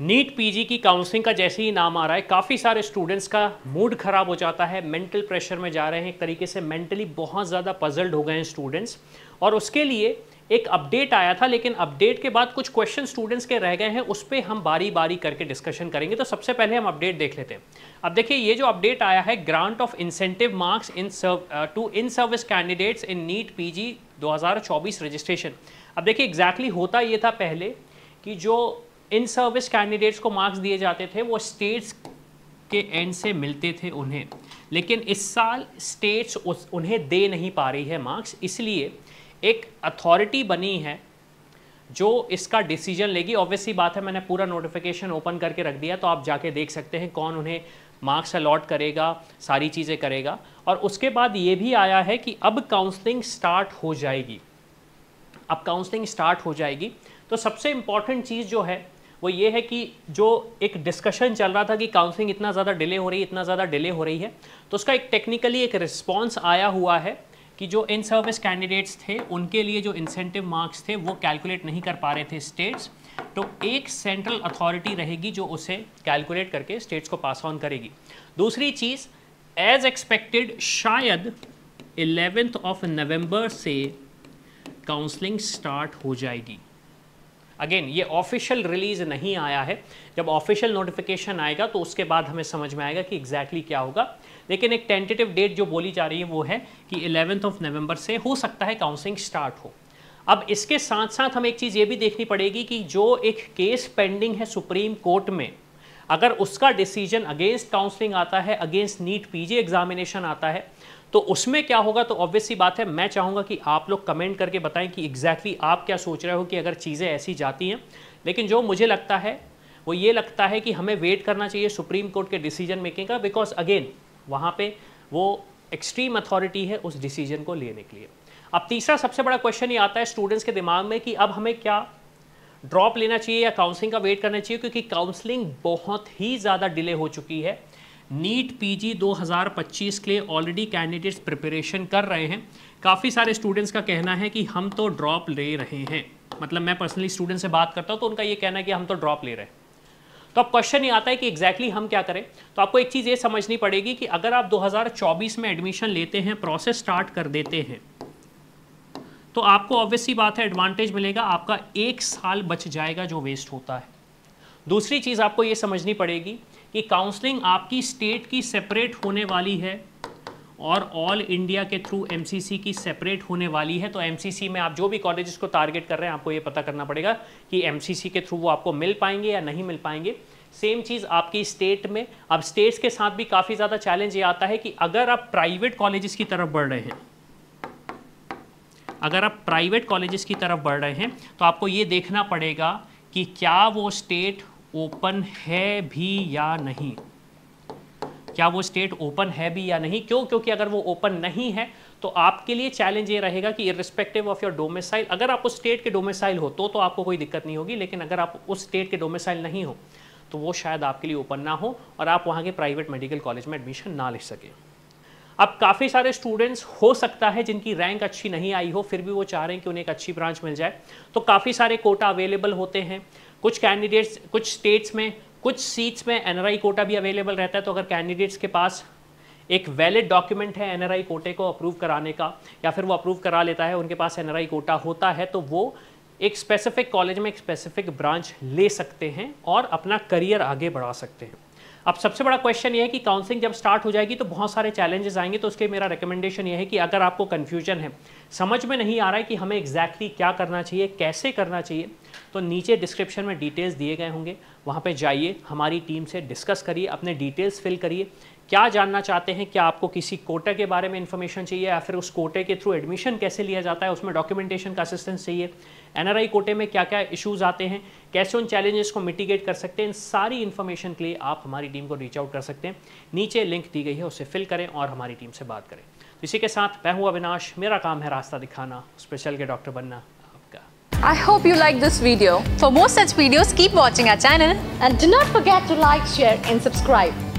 NEET PG की counselling का जैसे ही नाम आ रहा है काफ़ी सारे स्टूडेंट्स का मूड ख़राब हो जाता है, मेंटल प्रेशर में जा रहे हैं, एक तरीके से मेंटली बहुत ज़्यादा पजल्ड हो गए हैं स्टूडेंट्स। और उसके लिए एक अपडेट आया था, लेकिन अपडेट के बाद कुछ क्वेश्चन स्टूडेंट्स के रह गए हैं, उस पर हम बारी बारी करके डिस्कशन करेंगे। तो सबसे पहले हम अपडेट देख लेते हैं। अब देखिए, ये जो अपडेट आया है, grant of incentive marks to in service candidates in NEET PG 2024 registration. अब देखिए एग्जैक्टली होता ये था पहले कि जो इन सर्विस कैंडिडेट्स को मार्क्स दिए जाते थे वो स्टेट्स के एंड से मिलते थे उन्हें, लेकिन इस साल स्टेट्स उन्हें दे नहीं पा रही है मार्क्स। इसलिए एक अथॉरिटी बनी है जो इसका डिसीजन लेगी। ऑब्वियसली बात है, मैंने पूरा नोटिफिकेशन ओपन करके रख दिया, तो आप जाके देख सकते हैं कौन उन्हें मार्क्स अलॉट करेगा, सारी चीज़ें करेगा। और उसके बाद ये भी आया है कि अब काउंसलिंग स्टार्ट हो जाएगी। अब काउंसलिंग स्टार्ट हो जाएगी तो सबसे इम्पॉर्टेंट चीज़ जो है वो ये है कि जो एक डिस्कशन चल रहा था कि काउंसलिंग इतना ज़्यादा डिले हो रही है, इतना ज़्यादा डिले हो रही है, तो उसका एक टेक्निकली एक रिस्पॉन्स आया हुआ है कि जो इन सर्विस कैंडिडेट्स थे उनके लिए जो इंसेंटिव मार्क्स थे वो कैलकुलेट नहीं कर पा रहे थे स्टेट्स, तो एक सेंट्रल अथॉरिटी रहेगी जो उसे कैलकुलेट करके स्टेट्स को पास ऑन करेगी। दूसरी चीज़, एज एक्सपेक्टेड शायद 11 नवंबर से काउंसलिंग स्टार्ट हो जाएगी। अगेन ये ऑफिशियल रिलीज नहीं आया है, जब ऑफिशियल नोटिफिकेशन आएगा तो उसके बाद हमें समझ में आएगा कि एग्जैक्टली क्या होगा, लेकिन एक टेंटेटिव डेट जो बोली जा रही है वो है कि 11 नवंबर से हो सकता है काउंसलिंग स्टार्ट हो। अब इसके साथ साथ हमें एक चीज़ ये भी देखनी पड़ेगी कि जो एक केस पेंडिंग है सुप्रीम कोर्ट में, अगर उसका डिसीजन अगेंस्ट काउंसलिंग आता है, अगेंस्ट नीट पीजी एग्जामिनेशन आता है, तो उसमें क्या होगा। तो ऑब्वियसली बात है, मैं चाहूँगा कि आप लोग कमेंट करके बताएं कि एग्जैक्टली आप क्या सोच रहे हो कि अगर चीज़ें ऐसी जाती हैं। लेकिन जो मुझे लगता है वो ये लगता है कि हमें वेट करना चाहिए सुप्रीम कोर्ट के डिसीजन मेकिंग का, बिकॉज अगेन वहाँ पे वो एक्सट्रीम अथॉरिटी है उस डिसीजन को लेने के लिए। अब तीसरा सबसे बड़ा क्वेश्चन ये आता है स्टूडेंट्स के दिमाग में कि अब हमें क्या ड्रॉप लेना चाहिए या काउंसलिंग का वेट करना चाहिए, क्योंकि काउंसलिंग बहुत ही ज़्यादा डिले हो चुकी है। नीट पीजी 2025 के लिए ऑलरेडी कैंडिडेट्स प्रिपरेशन कर रहे हैं। काफ़ी सारे स्टूडेंट्स का कहना है कि हम तो ड्रॉप ले रहे हैं, मतलब मैं पर्सनली स्टूडेंट से बात करता हूं तो उनका ये कहना है कि हम तो ड्रॉप ले रहे हैं। तो अब क्वेश्चन ये आता है कि एग्जैक्टली हम क्या करें। तो आपको एक चीज़ ये समझनी पड़ेगी कि अगर आप 2024 में एडमिशन लेते हैं, प्रोसेस स्टार्ट कर देते हैं, तो आपको ऑब्वियसली बात है एडवांटेज मिलेगा, आपका 1 साल बच जाएगा जो वेस्ट होता है। दूसरी चीज़ आपको ये समझनी पड़ेगी कि काउंसलिंग आपकी स्टेट की सेपरेट होने वाली है और ऑल इंडिया के थ्रू एमसीसी की सेपरेट होने वाली है। तो एमसीसी में आप जो भी कॉलेजेस को टारगेट कर रहे हैं, आपको ये पता करना पड़ेगा कि एमसीसी के थ्रू वो आपको मिल पाएंगे या नहीं मिल पाएंगे। सेम चीज़ आपकी स्टेट में। अब स्टेट्स के साथ भी काफ़ी ज़्यादा चैलेंज ये आता है कि अगर आप प्राइवेट कॉलेजेस की तरफ बढ़ रहे हैं, अगर आप प्राइवेट कॉलेजेस की तरफ बढ़ रहे हैं तो आपको ये देखना पड़ेगा कि क्या वो स्टेट ओपन है भी या नहीं, क्या वो स्टेट ओपन है भी या नहीं। क्यों? क्योंकि अगर वो ओपन नहीं है तो आपके लिए चैलेंज ये रहेगा कि इर्रिस्पेक्टिव ऑफ योर डोमिसाइल, अगर आप उस स्टेट के डोमिसाइल हो तो आपको कोई दिक्कत नहीं होगी, लेकिन अगर आप उस स्टेट के डोमिसाइल नहीं हो तो वो शायद आपके लिए ओपन ना हो और आप वहाँ के प्राइवेट मेडिकल कॉलेज में एडमिशन ना ले सकें। अब काफ़ी सारे स्टूडेंट्स हो सकता है जिनकी रैंक अच्छी नहीं आई हो, फिर भी वो चाह रहे हैं कि उन्हें एक अच्छी ब्रांच मिल जाए, तो काफ़ी सारे कोटा अवेलेबल होते हैं। कुछ कैंडिडेट्स, कुछ स्टेट्स में, कुछ सीट्स में एनआरआई कोटा भी अवेलेबल रहता है। तो अगर कैंडिडेट्स के पास एक वैलिड डॉक्यूमेंट है एनआरआई कोटे को अप्रूव कराने का, या फिर वो अप्रूव करा लेता है, उनके पास एनआरआई कोटा होता है, तो वो एक स्पेसिफिक कॉलेज में एक स्पेसिफिक ब्रांच ले सकते हैं और अपना करियर आगे बढ़ा सकते हैं। अब सबसे बड़ा क्वेश्चन ये है कि काउंसलिंग जब स्टार्ट हो जाएगी तो बहुत सारे चैलेंजेस आएंगे। तो उसके मेरा रिकमेंडेशन ये है कि अगर आपको कन्फ्यूजन है, समझ में नहीं आ रहा है कि हमें एग्जैक्टली क्या करना चाहिए, कैसे करना चाहिए, तो नीचे डिस्क्रिप्शन में डिटेल्स दिए गए होंगे, वहाँ पे जाइए, हमारी टीम से डिस्कस करिए, अपने डिटेल्स फिल करिए, क्या जानना चाहते हैं, क्या आपको किसी कोटे के बारे में इन्फॉर्मेशन चाहिए या फिर उस कोटे के थ्रू एडमिशन कैसे लिया जाता है, उसमें डॉक्यूमेंटेशन का असिस्टेंस चाहिए, एनआरआई कोटे में क्या क्या इश्यूज आते हैं, कैसे उन चैलेंजेस को मिटिगेट कर सकते हैं, इन सारी इन्फॉर्मेशन के लिए आप हमारी टीम को रीच आउट कर सकते हैं। नीचे लिंक दी गई है, उसे फिल करें और हमारी टीम से बात करें। तो इसी के साथ मैं हूँ अविनाश, मेरा काम है रास्ता दिखाना, उस पर चल के डॉक्टर बनना। I hope you like this video. For more such videos, keep watching our channel and do not forget to like, share and subscribe.